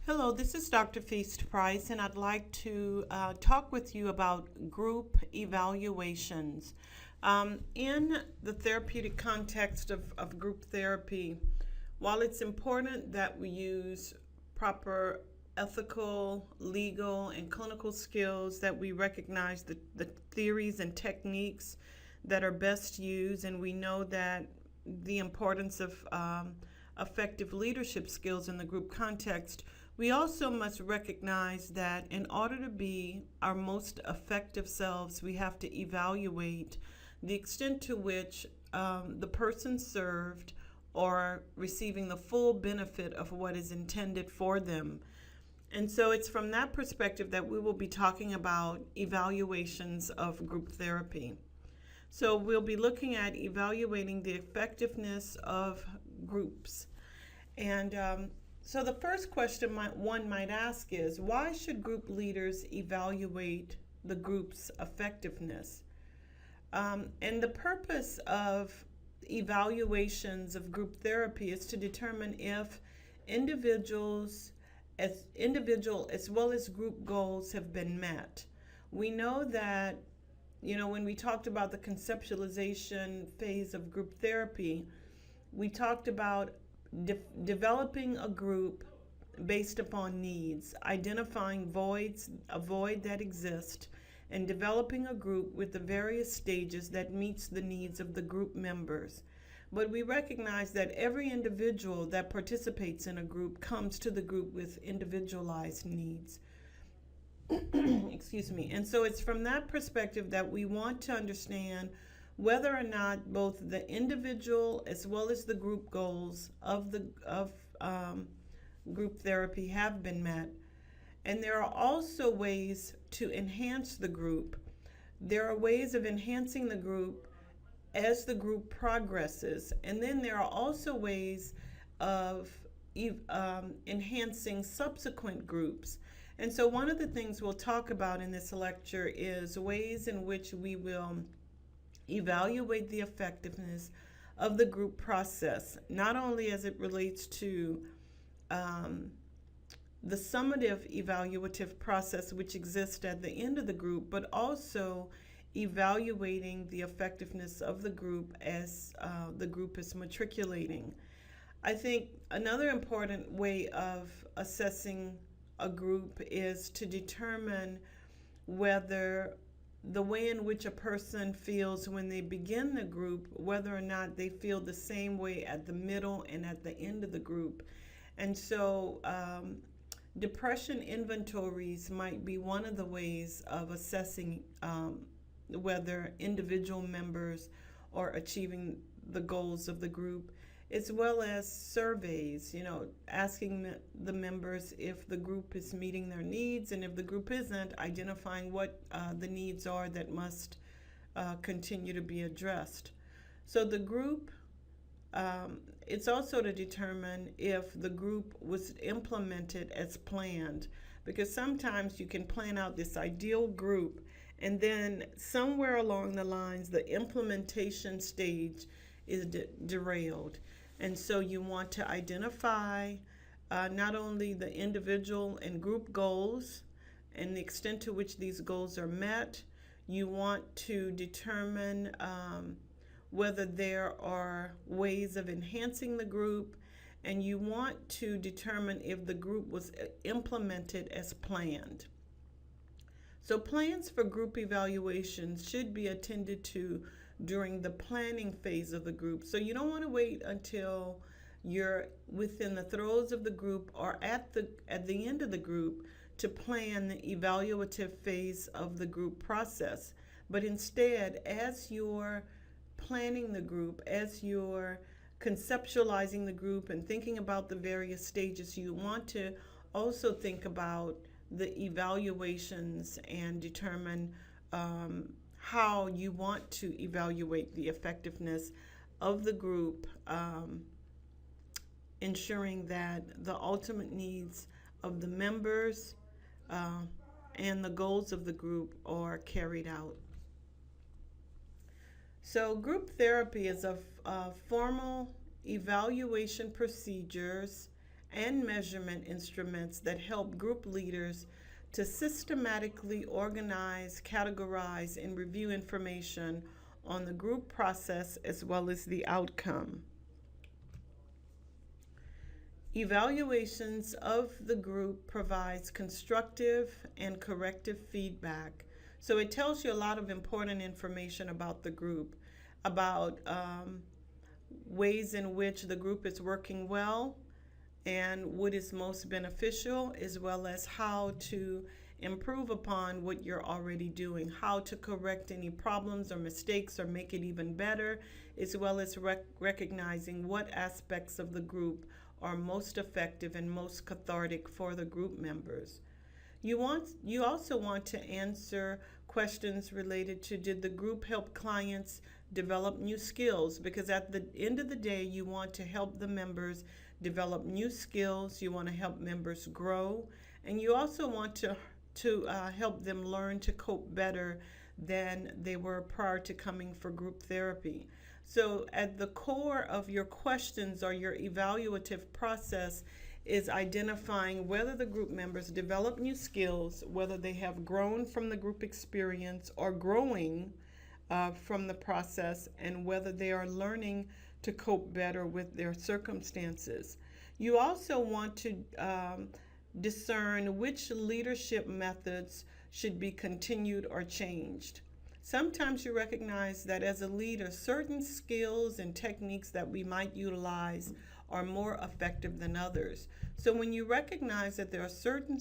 Hello, this is Dr. Feast Price, and I'd like to talk with you about group evaluations. In the therapeutic context of group therapy, while it's important that we use proper ethical, legal, and clinical skills, that we recognize the theories and techniques that are best used, and we know that the importance of effective leadership skills in the group context, we also must recognize that in order to be our most effective selves, we have to evaluate the extent to which the person served are receiving the full benefit of what is intended for them. And so it's from that perspective that we will be talking about evaluations of group therapy. So we'll be looking at evaluating the effectiveness of groups. And so the first question one might ask is, why should group leaders evaluate the group's effectiveness? And the purpose of evaluations of group therapy is to determine if individual as well as group goals have been met. We know that, when we talked about the conceptualization phase of group therapy, we talked about developing a group based upon needs, identifying a void that exists, and developing a group with the various stages that meets the needs of the group members. But we recognize that every individual that participates in a group comes to the group with individualized needs. Excuse me. And so it's from that perspective that we want to understand whether or not both the individual as well as the group goals of group therapy have been met. And there are also ways to enhance the group. There are ways of enhancing the group as the group progresses. And then there are also ways of enhancing subsequent groups. And so one of the things we'll talk about in this lecture is ways in which we will evaluate the effectiveness of the group process, not only as it relates to the summative evaluative process which exists at the end of the group, but also evaluating the effectiveness of the group as the group is matriculating. I think another important way of assessing a group is to determine whether the way in which a person feels when they begin the group, whether or not they feel the same way at the middle and at the end of the group. And so depression inventories might be one of the ways of assessing whether individual members are achieving the goals of the group, as well as surveys, asking the members if the group is meeting their needs, and if the group isn't, identifying what the needs are that must continue to be addressed. So the group, it's also to determine if the group was implemented as planned, because sometimes you can plan out this ideal group, and then somewhere along the lines, the implementation stage is derailed. And so you want to identify not only the individual and group goals and the extent to which these goals are met, you want to determine whether there are ways of enhancing the group, and you want to determine if the group was implemented as planned. So plans for group evaluations should be attended to during the planning phase of the group. So you don't want to wait until you're within the throes of the group or at the end of the group to plan the evaluative phase of the group process. But instead, as you're planning the group, as you're conceptualizing the group and thinking about the various stages, you want to also think about the evaluations and determine how you want to evaluate the effectiveness of the group, ensuring that the ultimate needs of the members and the goals of the group are carried out. So group therapy is a formal evaluation procedures and measurement instruments that help group leaders to systematically organize, categorize, and review information on the group process as well as the outcome. Evaluations of the group provides constructive and corrective feedback. So it tells you a lot of important information about the group, about ways in which the group is working well and what is most beneficial, as well as how to improve upon what you're already doing, how to correct any problems or mistakes or make it even better, as well as recognizing what aspects of the group are most effective and most cathartic for the group members. You also want to answer questions related to, did the group help clients develop new skills? Because at the end of the day, you want to help the members develop new skills. You want to help members grow, and you also want to help them learn to cope better than they were prior to coming for group therapy. So at the core of your questions or your evaluative process is identifying whether the group members develop new skills, whether they have grown from the group experience or growing from the process, and whether they are learning to cope better with their circumstances. You also want to discern which leadership methods should be continued or changed. Sometimes you recognize that as a leader, certain skills and techniques that we might utilize are more effective than others. So when you recognize that there are certain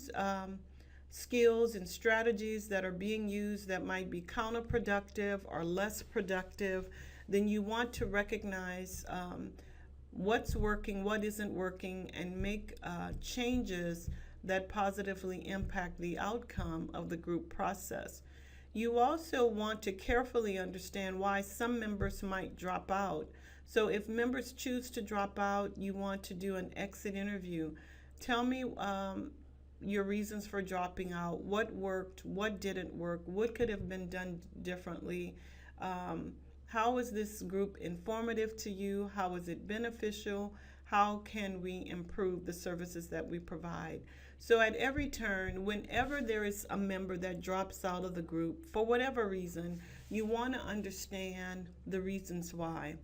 skills and strategies that are being used that might be counterproductive or less productive, then you want to recognize what's working, what isn't working, and make changes that positively impact the outcome of the group process. You also want to carefully understand why some members might drop out. So if members choose to drop out, you want to do an exit interview. Tell me your reasons for dropping out, what worked, what didn't work, what could have been done differently. How is this group informative to you? How is it beneficial? How can we improve the services that we provide? So at every turn, whenever there is a member that drops out of the group, for whatever reason, you want to understand the reasons why.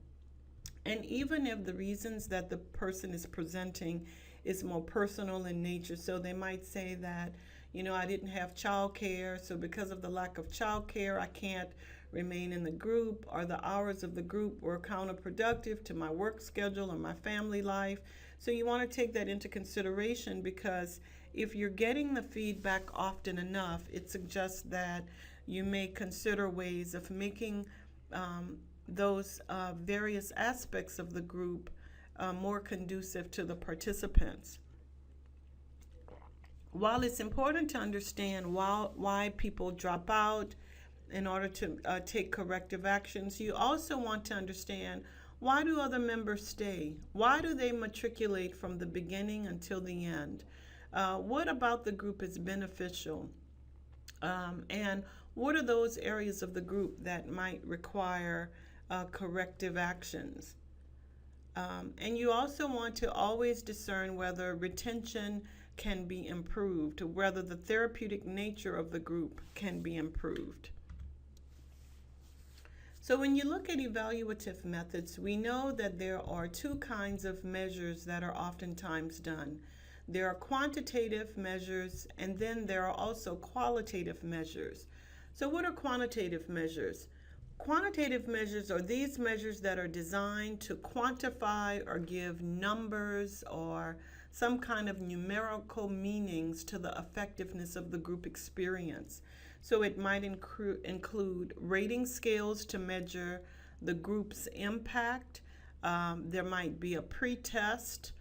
And even if the reasons that the person is presenting is more personal in nature, so they might say that, I didn't have child care, so because of the lack of child care, I can't remain in the group, or the hours of the group were counterproductive to my work schedule or my family life. So you want to take that into consideration, because if you're getting the feedback often enough, it suggests that you may consider ways of making those various aspects of the group more conducive to the participants. While it's important to understand why people drop out in order to take corrective actions, you also want to understand, why do other members stay? Why do they matriculate from the beginning until the end? What about the group is beneficial? And what are those areas of the group that might require corrective actions? And you also want to always discern whether retention can be improved, whether the therapeutic nature of the group can be improved. So when you look at evaluative methods, we know that there are two kinds of measures that are oftentimes done. There are quantitative measures, and then there are also qualitative measures. So what are quantitative measures? Quantitative measures are these measures that are designed to quantify or give numbers or some kind of numerical meanings to the effectiveness of the group experience. So it might include rating scales to measure the group's impact. There might be a pre-test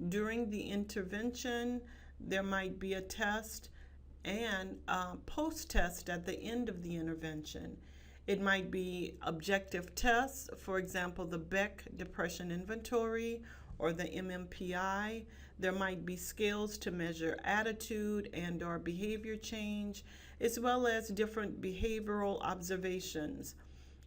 during the intervention. There might be a test and post-test at the end of the intervention. It might be objective tests, for example, the Beck Depression Inventory or the MMPI. There might be scales to measure attitude and or behavior change, as well as different behavioral observations.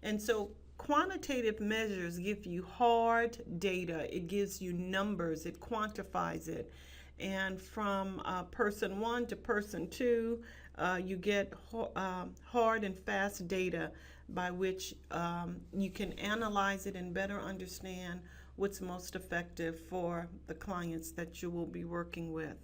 And so quantitative measures give you hard data. It gives you numbers. It quantifies it. And from person one to person two, you get hard and fast data by which you can analyze it and better understand what's most effective for the clients that you will be working with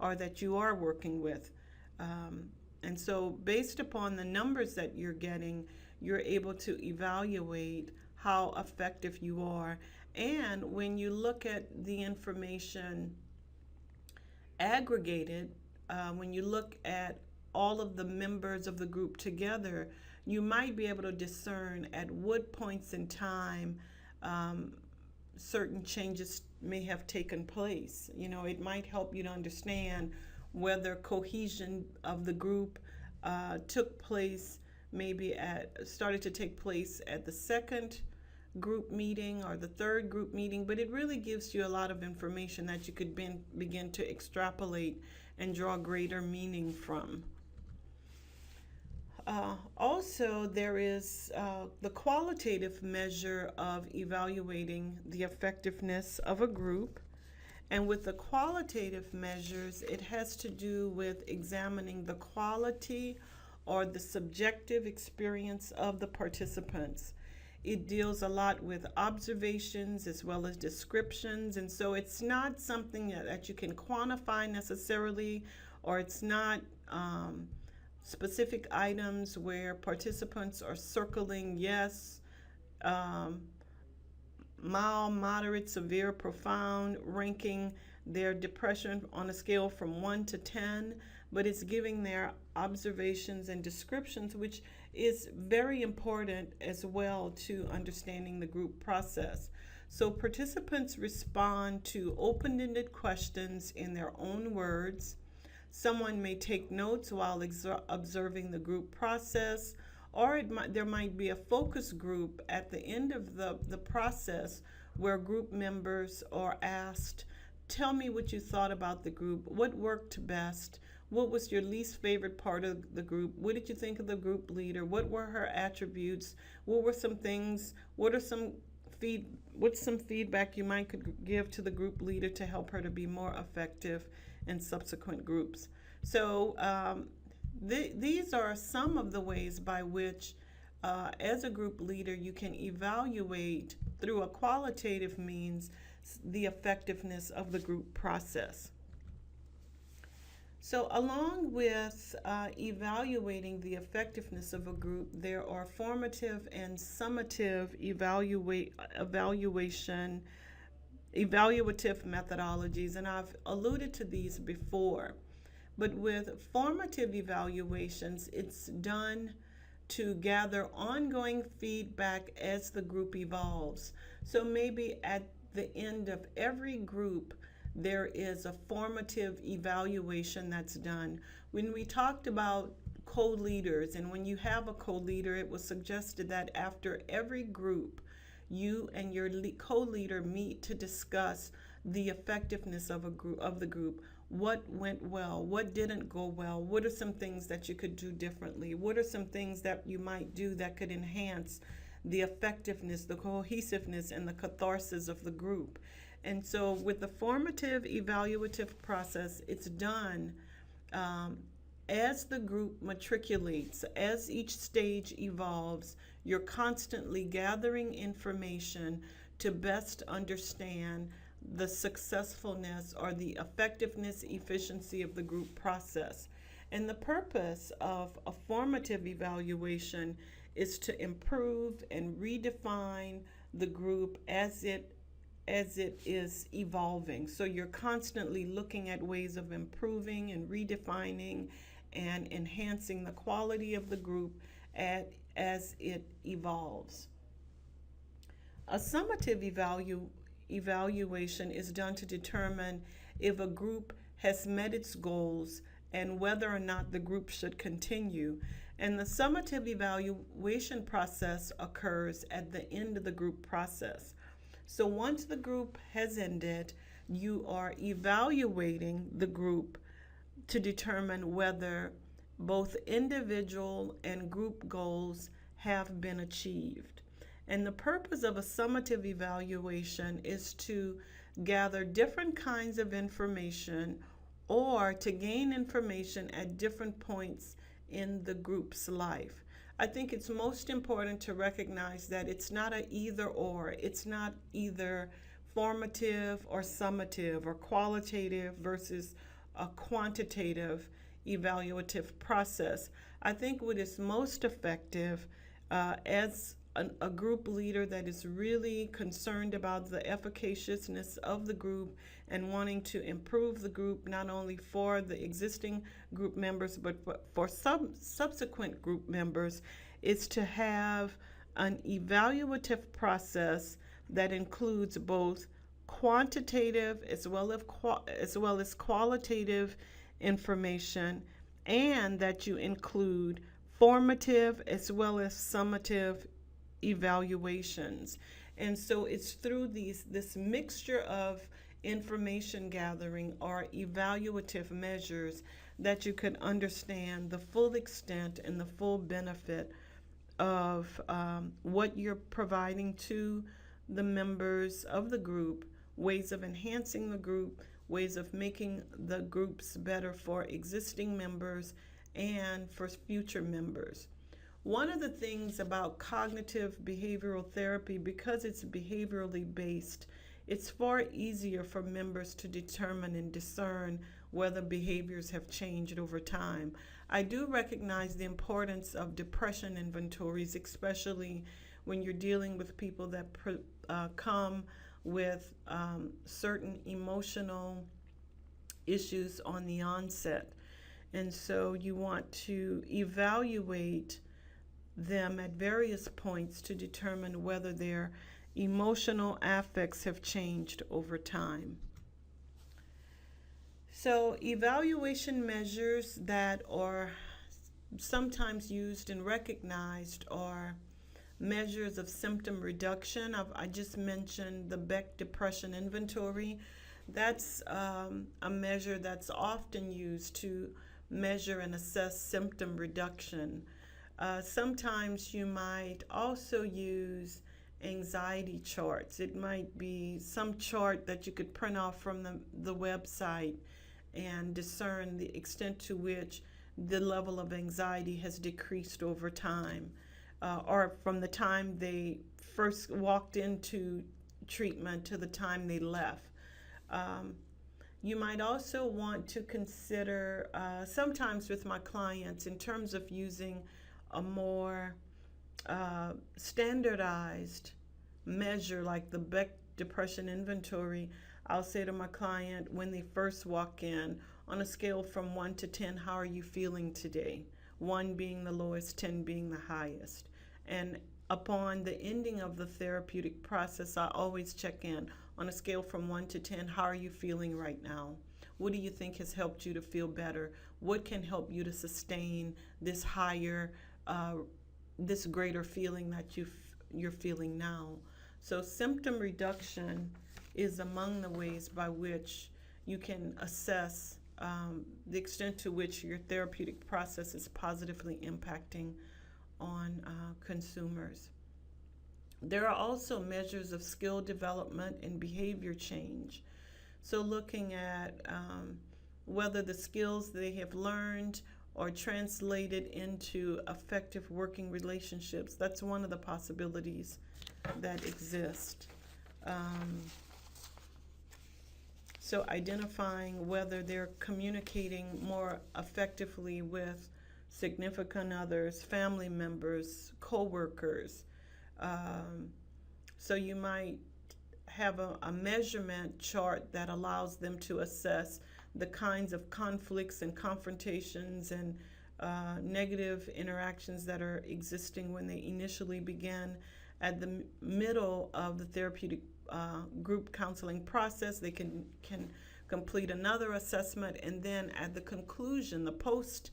or that you are working with. And so based upon the numbers that you're getting, you're able to evaluate how effective you are. And when you look at the information aggregated, when you look at all of the members of the group together, you might be able to discern at what points in time certain changes may have taken place. You know, it might help you to understand whether cohesion of the group took place, started to take place at the second group meeting or the third group meeting, but it really gives you a lot of information that you could begin to extrapolate and draw greater meaning from. Also, there is the qualitative measure of evaluating the effectiveness of a group. And with the qualitative measures, it has to do with examining the quality or the subjective experience of the participants. It deals a lot with observations as well as descriptions, and so it's not something that you can quantify necessarily, or it's not specific items where participants are circling yes, mild, moderate, severe, profound, ranking their depression on a scale from 1 to 10, but it's giving their observations and descriptions, which is very important as well to understanding the group process. So participants respond to open-ended questions in their own words. Someone may take notes while observing the group process, or there might be a focus group at the end of the process where group members are asked, tell me what you thought about the group, what worked best, what was your least favorite part of the group, what did you think of the group leader, what were her attributes, what were some things, what's some feedback you might could give to the group leader to help her to be more effective in subsequent groups. So these are some of the ways by which, as a group leader, you can evaluate through a qualitative means the effectiveness of the group process. So along with evaluating the effectiveness of a group, there are formative and summative evaluative methodologies, and I've alluded to these before. But with formative evaluations, it's done to gather ongoing feedback as the group evolves. So maybe at the end of every group, there is a formative evaluation that's done. When we talked about co-leaders, and when you have a co-leader, it was suggested that after every group, you and your co-leader meet to discuss the effectiveness of the group. What went well? What didn't go well? What are some things that you could do differently? What are some things that you might do that could enhance the effectiveness, the cohesiveness, and the catharsis of the group? And so with the formative evaluative process, it's done as the group matriculates, as each stage evolves. You're constantly gathering information to best understand the successfulness or the effectiveness, efficiency of the group process. And the purpose of a formative evaluation is to improve and redefine the group as it is evolving. So you're constantly looking at ways of improving and redefining and enhancing the quality of the group as it evolves. A summative evaluation is done to determine if a group has met its goals and whether or not the group should continue. And the summative evaluation process occurs at the end of the group process. So once the group has ended, you are evaluating the group to determine whether both individual and group goals have been achieved. And the purpose of a summative evaluation is to gather different kinds of information or to gain information at different points in the group's life. I think it's most important to recognize that it's not a either or. It's not either formative or summative or qualitative versus a quantitative evaluative process. I think what is most effective as a group leader that is really concerned about the efficaciousness of the group and wanting to improve the group, not only for the existing group members but for subsequent group members, is to have an evaluative process that includes both quantitative as well as qualitative information, and that you include formative as well as summative evaluations. And so it's through this mixture of information gathering or evaluative measures that you can understand the full extent and the full benefit of what you're providing to the members of the group, ways of enhancing the group, ways of making the groups better for existing members and for future members. One of the things about cognitive behavioral therapy, because it's behaviorally based, it's far easier for members to determine and discern whether behaviors have changed over time. I do recognize the importance of depression inventories, especially when you're dealing with people that come with certain emotional issues on the onset. And so you want to evaluate them at various points to determine whether their emotional affects have changed over time. So evaluation measures that are sometimes used and recognized are measures of symptom reduction. I just mentioned the Beck Depression Inventory. That's a measure that's often used to measure and assess symptom reduction. Sometimes you might also use anxiety charts. It might be some chart that you could print off from the website and discern the extent to which the level of anxiety has decreased over time, or from the time they first walked into treatment to the time they left. You might also want to consider, sometimes with my clients, in terms of using a more standardized measure like the Beck Depression Inventory, I'll say to my client when they first walk in, on a scale from 1 to 10, how are you feeling today? 1 being the lowest, 10 being the highest. And upon the ending of the therapeutic process, I always check in on a scale from 1 to 10, how are you feeling right now? What do you think has helped you to feel better? What can help you to sustain this higher, this greater feeling that you're feeling now? So symptom reduction is among the ways by which you can assess the extent to which your therapeutic process is positively impacting on consumers. There are also measures of skill development and behavior change. So looking at whether the skills they have learned are translated into effective working relationships. That's one of the possibilities that exist. So identifying whether they're communicating more effectively with significant others, family members, co-workers. So you might have a measurement chart that allows them to assess the kinds of conflicts and confrontations and negative interactions that are existing when they initially begin. At the middle of the therapeutic group counseling process, they can complete another assessment, and then at the conclusion, the post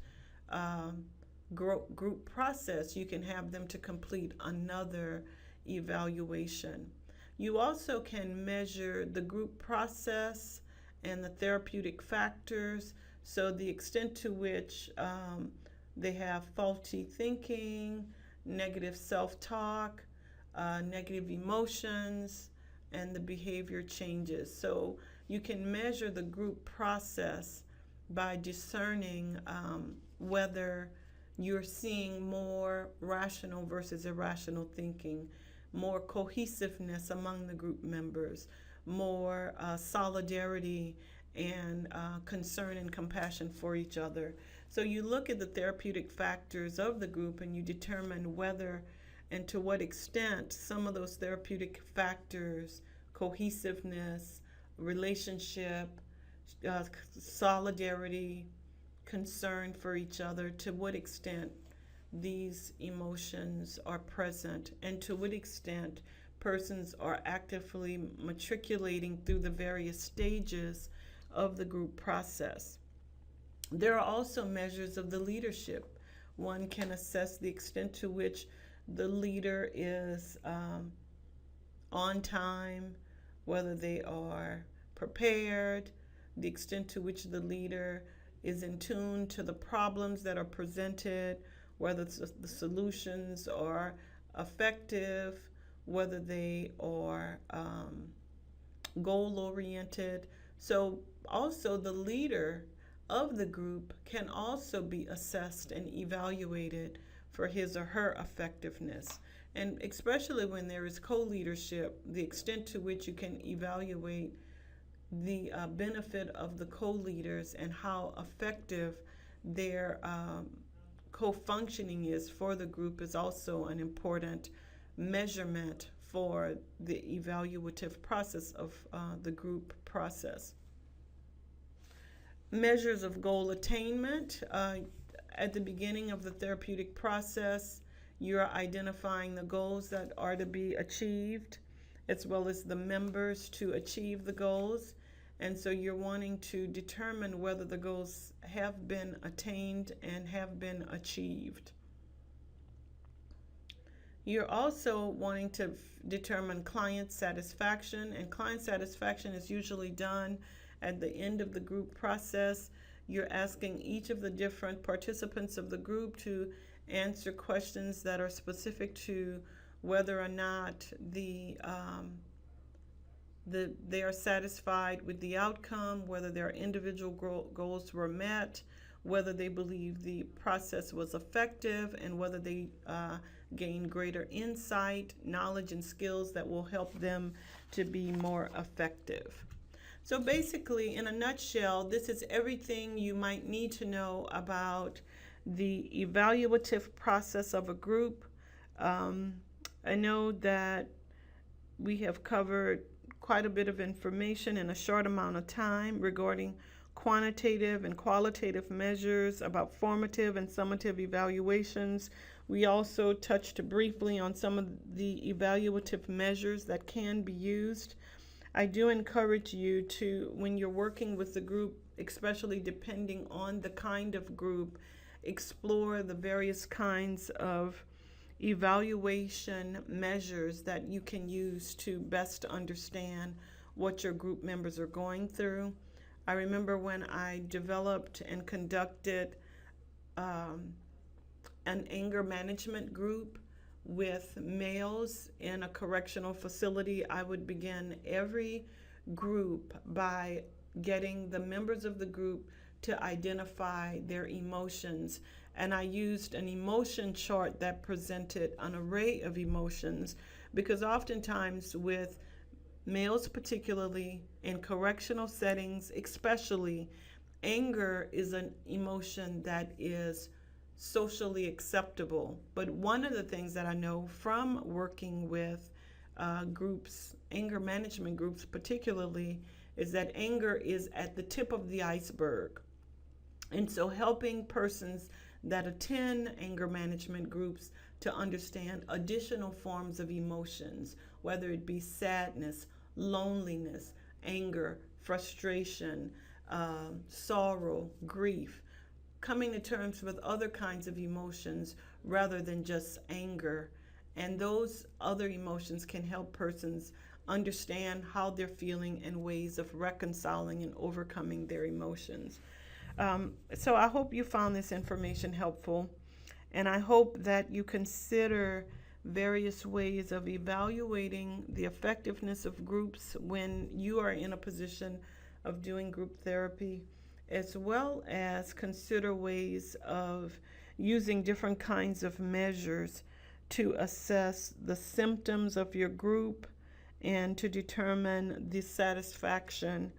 group process, you can have them to complete another evaluation. You also can measure the group process and the therapeutic factors, so the extent to which they have faulty thinking, negative self-talk, negative emotions, and the behavior changes. So you can measure the group process by discerning whether you're seeing more rational versus irrational thinking, more cohesiveness among the group members, more solidarity and concern and compassion for each other. So you look at the therapeutic factors of the group and you determine whether and to what extent some of those therapeutic factors, cohesiveness, relationship, solidarity, concern for each other, to what extent these emotions are present, and to what extent persons are actively matriculating through the various stages of the group process. There are also measures of the leadership. One can assess the extent to which the leader is on time, whether they are prepared, the extent to which the leader is in tune to the problems that are presented, whether the solutions are effective, whether they are goal-oriented. So also the leader of the group can also be assessed and evaluated for his or her effectiveness. And especially when there is co-leadership, the extent to which you can evaluate the benefit of the co-leaders and how effective their co-functioning is for the group is also an important measurement for the evaluative process of the group process. Measures of goal attainment. At the beginning of the therapeutic process, you're identifying the goals that are to be achieved, as well as the members to achieve the goals. And so you're wanting to determine whether the goals have been attained and have been achieved. You're also wanting to determine client satisfaction, and client satisfaction is usually done at the end of the group process. You're asking each of the different participants of the group to answer questions that are specific to whether or not they are satisfied with the outcome, whether their individual goals were met, whether they believe the process was effective, and whether they gain greater insight, knowledge, and skills that will help them to be more effective. So basically, in a nutshell, this is everything you might need to know about the evaluative process of a group. I know that we have covered quite a bit of information in a short amount of time regarding quantitative and qualitative measures, about formative and summative evaluations. We also touched briefly on some of the evaluative measures that can be used. I do encourage you to, when you're working with the group, especially depending on the kind of group, explore the various kinds of evaluation measures that you can use to best understand what your group members are going through. I remember when I developed and conducted an anger management group with males in a correctional facility, I would begin every group by getting the members of the group to identify their emotions. And I used an emotion chart that presented an array of emotions, because oftentimes with males, particularly in correctional settings especially, anger is an emotion that is socially acceptable. But one of the things that I know from working with groups, anger management groups particularly, is that anger is at the tip of the iceberg. And so helping persons that attend anger management groups to understand additional forms of emotions, whether it be sadness, loneliness, anger, frustration, sorrow, grief, coming to terms with other kinds of emotions rather than just anger. And those other emotions can help persons understand how they're feeling and ways of reconciling and overcoming their emotions. So I hope you found this information helpful, and I hope that you consider various ways of evaluating the effectiveness of groups when you are in a position of doing group therapy, as well as consider ways of using different kinds of measures to assess the symptoms of your group and to determine the satisfaction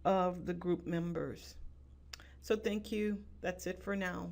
of the group members. So thank you. That's it for now.